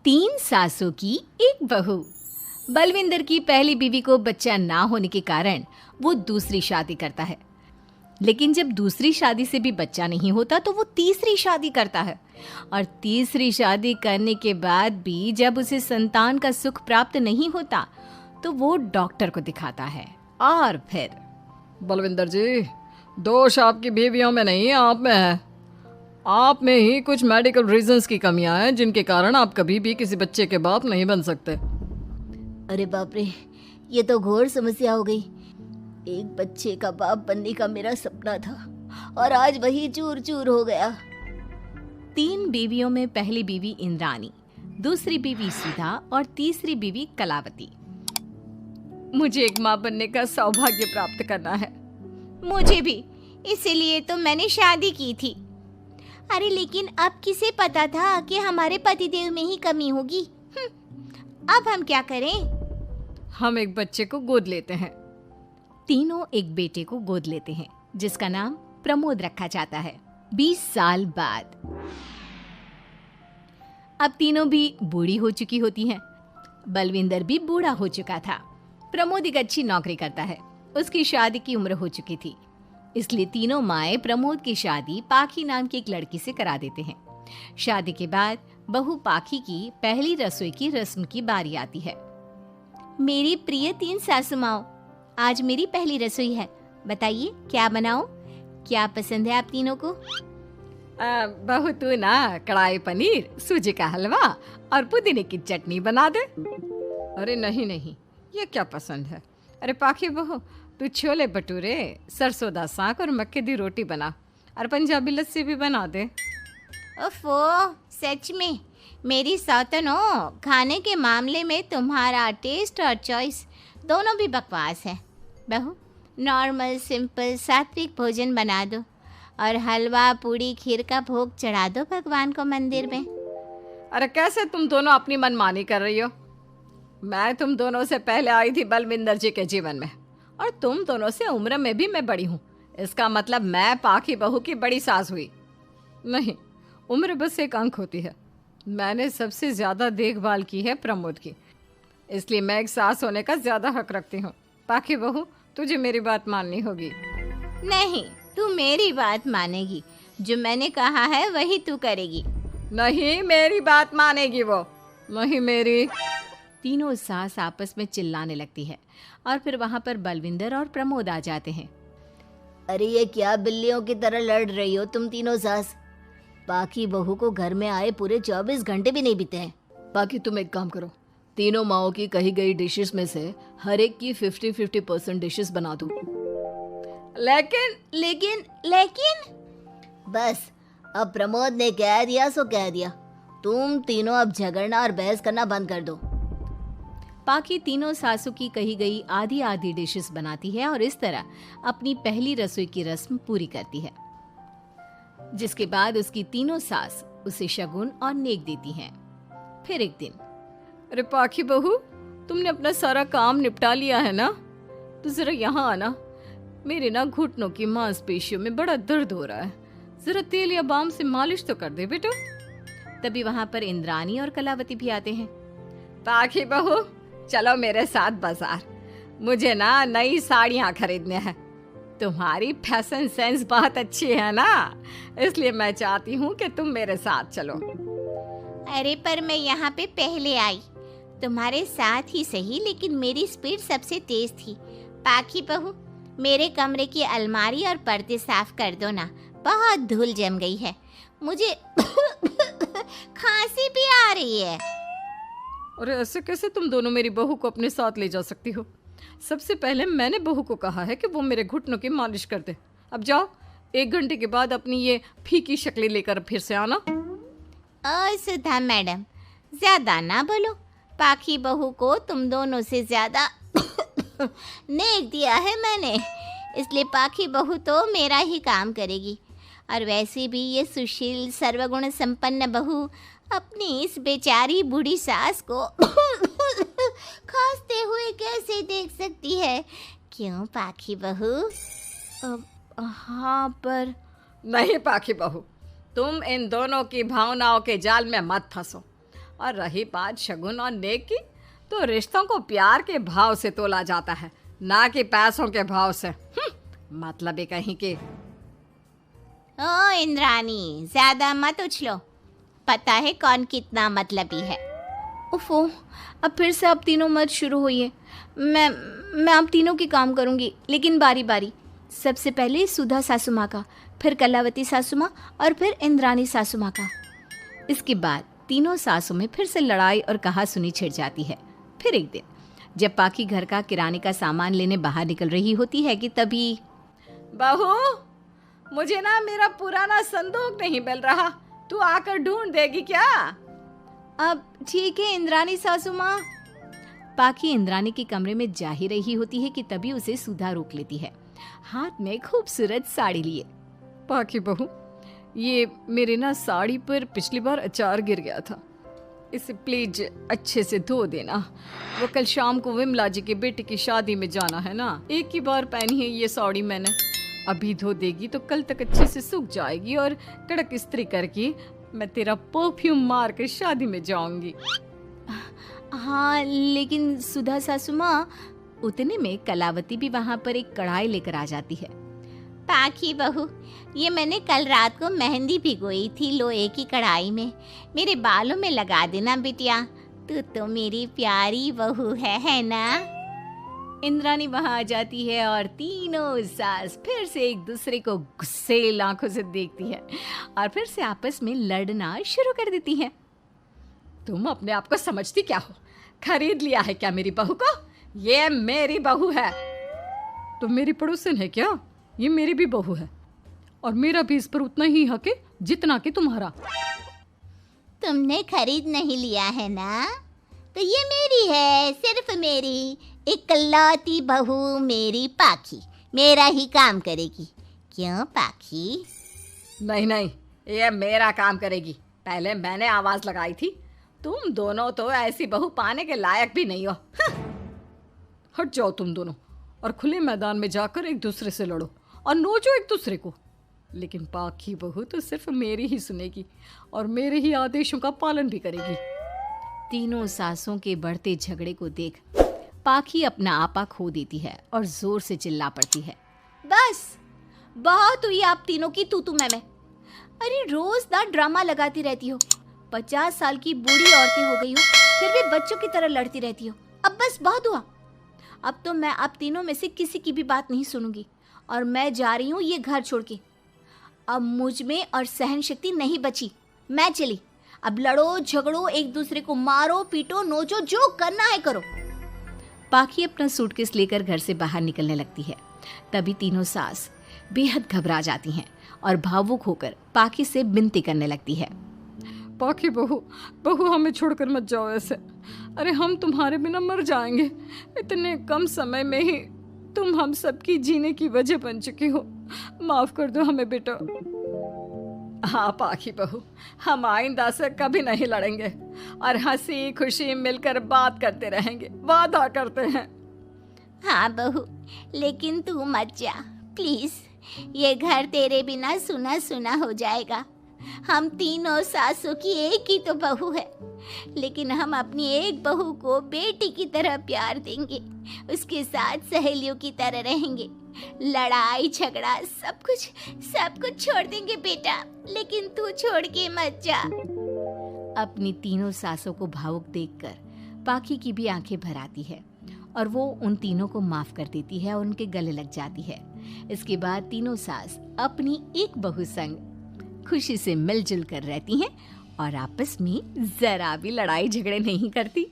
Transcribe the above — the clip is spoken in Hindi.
तीन सासों की एक बहू। बलविंदर की पहली बीवी को बच्चा ना होने के कारण वो दूसरी शादी करता है, लेकिन जब दूसरी शादी से भी बच्चा नहीं होता तो वो तीसरी शादी करता है, और तीसरी शादी करने के बाद भी जब उसे संतान का सुख प्राप्त नहीं होता तो वो डॉक्टर को दिखाता है। और फिर बलविंदर जी, दोष आपकी बीवियों में नहीं, आप में है। आप में ही कुछ मेडिकल रीजंस की कमियां हैं जिनके कारण आप कभी भी किसी बच्चे के बाप नहीं बन सकते। अरे बाप रे, ये तो घोर समस्या हो गई। एक बच्चे का बाप बनने का मेरा सपना था और आज वही चूर चूर हो गया। तीन बीवियों में पहली बीवी इंद्राणी, दूसरी बीवी सुधा और तीसरी बीवी कलावती। मुझे एक माँ बनने का सौभाग्य प्राप्त करना है। मुझे भी, इसीलिए तो मैंने शादी की थी। अरे लेकिन अब किसे पता था कि हमारे पतिदेव में ही कमी होगी। अब हम क्या करें? हम एक बच्चे को गोद लेते हैं। तीनों एक बेटे को गोद लेते हैं जिसका नाम प्रमोद रखा जाता है। 20 साल बाद अब तीनों भी बूढ़ी हो चुकी होती हैं। बलविंदर भी बूढ़ा हो चुका था। प्रमोद एक अच्छी नौकरी करता है। उसकी शादी की उम्र हो चुकी थी, इसलिए तीनों माएं प्रमोद की शादी पाखी नाम की एक लड़की से करा देते हैं। शादी के बाद बहू पाखी की पहली रसोई की रस्म की बारी आती है। मेरी प्रिय तीन सासू माओ, आज मेरी पहली रसोई है। बताइए क्या बनाऊं? क्या पसंद है आप तीनों को? बहू तू ना कढ़ाई पनीर, सूजी का हलवा और पुदीने की चटनी बना दे। अरे नहीं नहीं, ये क्या पसंद है। अरे पाखी बहू, तू छोले भटूरे, सरसों दा साग और मक्के दी रोटी बना और पंजाबी लस्सी भी बना दे। ओफो, सच में मेरी सौतनो, खाने के मामले में तुम्हारा टेस्ट और चॉइस दोनों भी बकवास है। बहू, नॉर्मल सिंपल सात्विक भोजन बना दो और हलवा पूड़ी खीर का भोग चढ़ा दो भगवान को मंदिर में। अरे कैसे तुम दोनों अपनी मनमानी कर रही हो? मैं तुम दोनों से पहले आई थी बलविंदर जी के जीवन में, और तुम दोनों से उम्र में भी मैं बड़ी हूँ। इसका मतलब मैं पाखी बहू की बड़ी सास हुई? नहीं, उम्र बस एक अंक होती है। मैंने सबसे ज़्यादा देखभाल की है प्रमोद की, इसलिए मैं एक सास होने का ज़्यादा हक रखती हूँ। पाखी बहू, तुझे मेरी बात माननी होगी। नहीं, तू मेरी बात मानेगी। जो मैंने कहा है वही तू करेगी। नहीं, मेरी बात मानेगी वो। नहीं मेरी। तीनों सास आपस में चिल्लाने लगती है और फिर वहां पर बलविंदर और प्रमोद आ जाते हैं। अरे ये क्या बिल्लियों की तरह लड़ रही हो तुम तीनों सास? पाखी बहू को घर में आए पूरे 24 घंटे भी नहीं बीते हैं। बाकी तुम एक काम करो, तीनों माओं की कही गई डिशेस में से हर एक की 50-50% डिशेस बना दो। लेकिन लेकिन लेकिन बस, अब प्रमोद ने कह दिया सो कह दिया। तुम तीनों अब झगड़ना और बहस करना बंद कर दो। पाखी तीनों सासों की कही गई आधी आधी डिशेस बनाती है और इस तरह अपनी पहली रसोई की रस्म पूरी करती है, जिसके बाद उसकी तीनों सास उसे शगुन और नेक देती हैं। फिर एक दिन, अरे पाखी बहू, तुमने अपना सारा काम निपटा लिया है ना? तो जरा यहाँ आना। मेरे ना घुटनों की मांसपेशियों में बड़ा दर्द हो रहा है। जरा तेल या बाम से मालिश तो कर दे बेटा। तभी वहां पर इंद्राणी और कलावती भी आते हैं। पाखी बहू, चलो मेरे साथ बाजार। मुझे ना नई साड़ियाँ खरीदने हैं। तुम्हारी फैशन सेंस बहुत अच्छी है ना, इसलिए मैं चाहती हूँ कि तुम मेरे साथ चलो। अरे पर मैं यहाँ पे पहले आई, तुम्हारे साथ ही सही, लेकिन मेरी स्पीड सबसे तेज थी। पाखी बहू, मेरे कमरे की अलमारी और पर्दे साफ कर दो ना, बहुत धूल जम गई है। मुझे खांसी भी आ रही है। अरे ऐसे कैसे तुम दोनों मेरी बहू को अपने साथ ले जा सकती हो? सबसे पहले मैंने बहू को कहा है कि वो मेरे घुटनों की मालिश कर दे। अब जाओ, 1 घंटे के बाद अपनी ये फीकी शक्लें लेकर फिर से आना। सुधा मैडम, ज्यादा ना बोलो। पाखी बहू को तुम दोनों से ज्यादा नेक दिया है मैंने, इसलिए पाखी बहू तो मेरा ही काम करेगी। और वैसे भी ये सुशील सर्वगुण संपन्न बहू अपनी इस बेचारी बूढ़ी सास को खांसते हुए कैसे देख सकती है? क्यों पाखी बहू? हाँ, पर नहीं पाखी बहू, तुम इन दोनों की भावनाओं के जाल में मत फंसो। और रही बात शगुन और नेक की, तो रिश्तों को प्यार के भाव से तोला जाता है, ना कि पैसों के भाव से। मतलब ही कहीं के। ओ इंद्रानी, ज्यादा मत उछलो, पता है कौन कितना मतलबी है। उफो, अब फिर से आप तीनों मत शुरू होइए। मैं आप तीनों के काम करूंगी, लेकिन बारी बारी। सबसे पहले सुधा सासू माँ का, फिर कलावती सासू माँ और फिर इंद्रानी सासू माँ का। इसके बाद तीनों सासू में फिर से लड़ाई और कहासुनी छिड़ जाती है। फिर एक दिन जब पाखी घर का किराने का सामान लेने बाहर निकल रही होती है कि तभी, बहू, मुझे ना मेरा पुराना संदूक नहीं मिल रहा, तू आकर ढूंढ देगी क्या? अब ठीक है इंद्रानी सासू माँ। पाखी इंद्रानी के कमरे में जा ही रही होती है कि तभी उसे सुधा रोक लेती है, हाथ में खूबसूरत साड़ी लिए। पाखी बहू, ये मेरे ना साड़ी पर पिछली बार अचार गिर गया था, इसे प्लीज अच्छे से धो देना। वो कल शाम को विमला जी के बेटे की शादी में जाना है ना, एक ही बार पहनी है ये साड़ी मैंने। अभी धो देगी तो कल तक अच्छे से सूख जाएगी और कड़क इस्त्री करके मैं तेरा परफ्यूम मार कर शादी में जाऊंगी। हाँ, लेकिन सुधा सासू माँ। उतने में कलावती भी वहाँ पर एक कढ़ाई लेकर आ जाती है। पाखी बहू, ये मैंने कल रात को मेहंदी भिगोई थी लोहे की कढ़ाई में, मेरे बालों में लगा देना बिटिया, तू तो मेरी प्यारी बहू है ना? इंद्रानी वहाँ आ जाती है और तीनों सास फिर से एक दूसरे को गुस्सेल आंखों से देखती है और फिर से आपस में लड़ना शुरू कर देती है। तुम अपने आप को समझती क्या हो? खरीद लिया है क्या मेरी बहू को? ये मेरी बहू है। तुम मेरी पड़ोसन है क्या? ये मेरी भी बहू है और मेरा भी इस पर उतना ही हक है जितना कि तुम्हारा। तुमने खरीद नहीं लिया है ना, तो ये मेरी है, सिर्फ मेरी इकलौती बहू, मेरी पाखी मेरा ही काम करेगी। क्यों पाखी? नहीं नहीं, ये मेरा काम करेगी। पहले मैंने आवाज लगाई थी। तुम दोनों तो ऐसी बहू पाने के लायक भी नहीं हो। हट जाओ तुम दोनों और खुले मैदान में जाकर एक दूसरे से लड़ो और नोचो एक दूसरे को। लेकिन पाखी बहू तो सिर्फ मेरी ही सुनेगी और मेरे ही आदेशों का पालन भी करेगी। तीनों सासों के बढ़ते झगड़े को देख पाखी अपना आपा खो देती है और जोर से चिल्ला पड़ती है, बस बहुत हुई आप तीनों की तू मैं। अरे रोज ना ड्रामा लगाती रहती हो, 50 साल की बूढ़ी औरतें हो गई हो, फिर भी बच्चों की तरह लड़ती रहती हो। अब बस बहुत हुआ। अब तो मैं आप तीनों में से किसी की भी बात नहीं सुनूंगी और मैं जा रही हूँ ये घर छोड़ के। अब मुझ में और सहन शक्ति नहीं बची, मैं चली। अब लड़ो झगड़ो, एक दूसरे को मारो पीटो नोचो, जो करना है करो। पाखी अपना सूटकेस लेकर घर से बाहर निकलने लगती है। तभी तीनों सास बेहद घबरा जाती हैं और भावुक होकर पाखी से विनती करने लगती है, पाखी बहू, बहू हमें छोड़कर मत जाओ ऐसे। अरे हम तुम्हारे बिना मर जाएंगे। इतने कम समय में ही तुम हम सबकी जीने की वजह बन चुकी हो। माफ कर दो हमें बेटा। हाँ पाखी बहू, हम आइंदा से कभी नहीं लड़ेंगे और हंसी खुशी मिलकर बात करते रहेंगे, वादा करते हैं। हाँ बहू, लेकिन तू मत जा प्लीज, ये घर तेरे बिना सुना सुना हो जाएगा। हम तीनों सासों की एक ही तो बहू है, लेकिन हम अपनी एक बहू को बेटी की तरह प्यार देंगे, उसके साथ सहेलियों की तरह रहेंगे। लड़ाई झगड़ा सब कुछ छोड़ देंगे बेटा, लेकिन तू छोड़ के मत जा। अपनी तीनों सासों को भावुक देखकर पाखी की भी आंखें भर आती है और वो उन तीनों को माफ कर देती है और उनके गले लग जाती है। इसके बाद तीनों सास अपनी एक बहू संग खुशी से मिलजुल कर रहती हैं और आपस में जरा भी लड़ाई झगड़े नहीं करती।